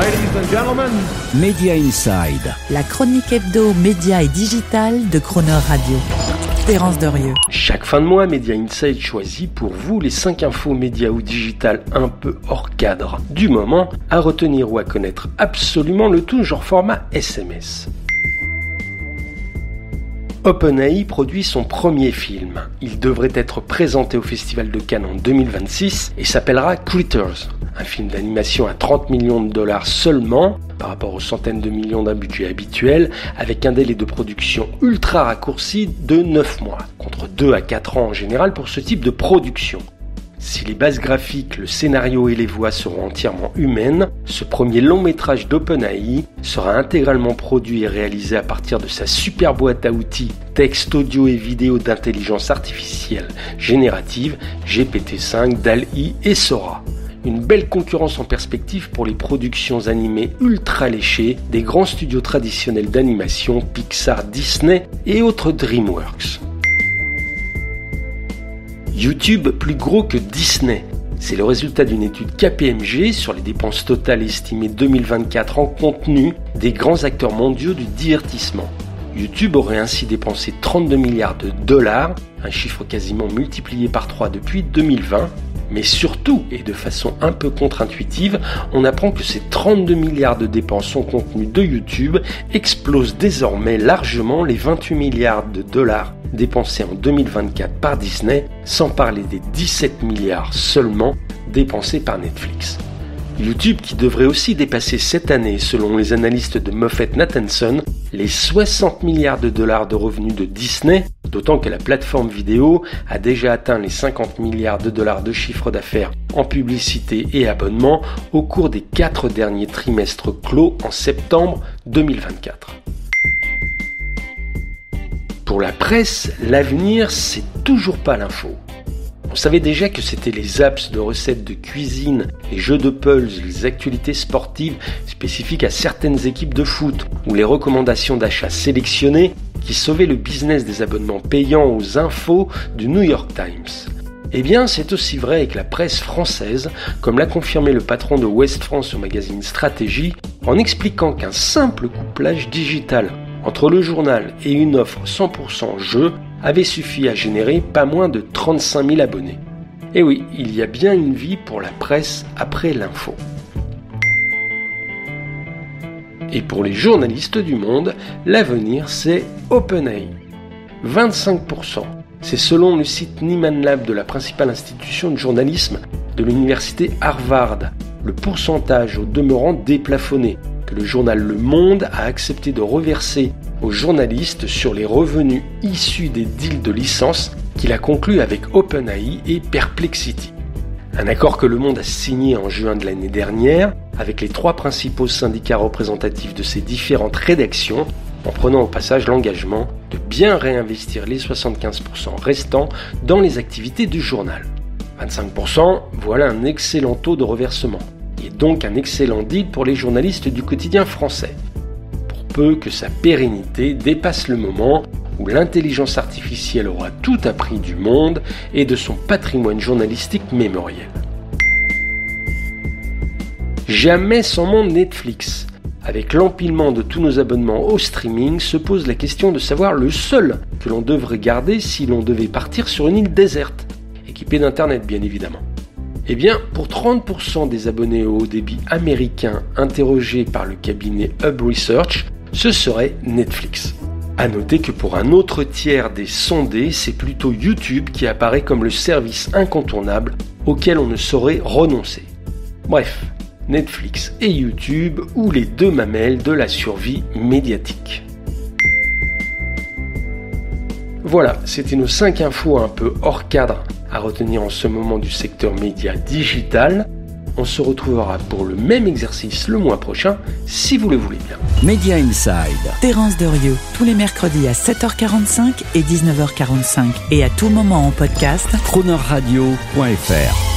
Ladies and gentlemen, Media Inside. La chronique hebdo, média et digital de Croner Radio. Terence Derieux. Chaque fin de mois, Media Inside choisit pour vous les 5 infos médias ou digital un peu hors cadre du moment, à retenir ou à connaître absolument, le tout genre format SMS. OpenAI produit son premier film. Il devrait être présenté au Festival de Cannes en 2026 et s'appellera Critters, un film d'animation à $30 millions seulement, par rapport aux centaines de millions d'un budget habituel, avec un délai de production ultra raccourci de 9 mois, contre 2 à 4 ans en général pour ce type de production. Si les bases graphiques, le scénario et les voix seront entièrement humaines, ce premier long métrage d'OpenAI sera intégralement produit et réalisé à partir de sa super boîte à outils texte, audio et vidéo d'intelligence artificielle générative GPT-5, DALL-E et Sora. Une belle concurrence en perspective pour les productions animées ultra léchées des grands studios traditionnels d'animation Pixar, Disney et autres DreamWorks. YouTube plus gros que Disney. C'est le résultat d'une étude KPMG sur les dépenses totales estimées 2024 en contenu des grands acteurs mondiaux du divertissement. YouTube aurait ainsi dépensé $32 milliards, un chiffre quasiment multiplié par 3 depuis 2020. Mais surtout, et de façon un peu contre-intuitive, on apprend que ces 32 milliards de dépenses en contenu de YouTube explosent désormais largement les $28 milliards dépensés en 2024 par Disney, sans parler des 17 milliards seulement dépensés par Netflix. YouTube qui devrait aussi dépasser cette année, selon les analystes de MoffettNathanson, les $60 milliards de revenus de Disney, d'autant que la plateforme vidéo a déjà atteint les $50 milliards de chiffre d'affaires en publicité et abonnement au cours des 4 derniers trimestres clos en septembre 2024. Pour la presse, l'avenir, c'est toujours pas l'info. On savait déjà que c'était les apps de recettes de cuisine, les jeux de puzzles, les actualités sportives spécifiques à certaines équipes de foot ou les recommandations d'achat sélectionnées qui sauvaient le business des abonnements payants aux infos du New York Times. Eh bien, c'est aussi vrai avec la presse française, comme l'a confirmé le patron de Ouest France au magazine Stratégie, en expliquant qu'un simple couplage digital entre le journal et une offre 100% jeu avait suffi à générer pas moins de 35 000 abonnés. Et oui, il y a bien une vie pour la presse après l'info. Et pour les journalistes du monde, l'avenir c'est OpenAI. 25%. C'est selon le site Nieman Lab de la principale institution de journalisme de l'université Harvard, le pourcentage au demeurant déplafonné que le journal Le Monde a accepté de reverser aux journalistes sur les revenus issus des deals de licence qu'il a conclus avec OpenAI et Perplexity. Un accord que Le Monde a signé en juin de l'année dernière avec les 3 principaux syndicats représentatifs de ces différentes rédactions, en prenant au passage l'engagement de bien réinvestir les 75% restants dans les activités du journal. 25%, voilà un excellent taux de reversement, et donc un excellent deal pour les journalistes du quotidien français, pour peu que sa pérennité dépasse le moment où l'intelligence artificielle aura tout appris du monde et de son patrimoine journalistique mémoriel. Jamais sans monde Netflix. Avec l'empilement de tous nos abonnements au streaming, se pose la question de savoir le seul que l'on devrait garder si l'on devait partir sur une île déserte, équipée d'internet bien évidemment. Eh bien, pour 30% des abonnés au haut débit américains interrogés par le cabinet Hub Research, ce serait Netflix. À noter que pour un autre tiers des sondés, c'est plutôt YouTube qui apparaît comme le service incontournable auquel on ne saurait renoncer. Bref, Netflix et YouTube ou les 2 mamelles de la survie médiatique. Voilà, c'était nos 5 infos un peu hors cadre à retenir en ce moment du secteur média digital. On se retrouvera pour le même exercice le mois prochain, si vous le voulez bien. Media Inside. Terence Derieux, tous les mercredis à 7h45 et 19h45 et à tout moment en podcast. Cronerradio.fr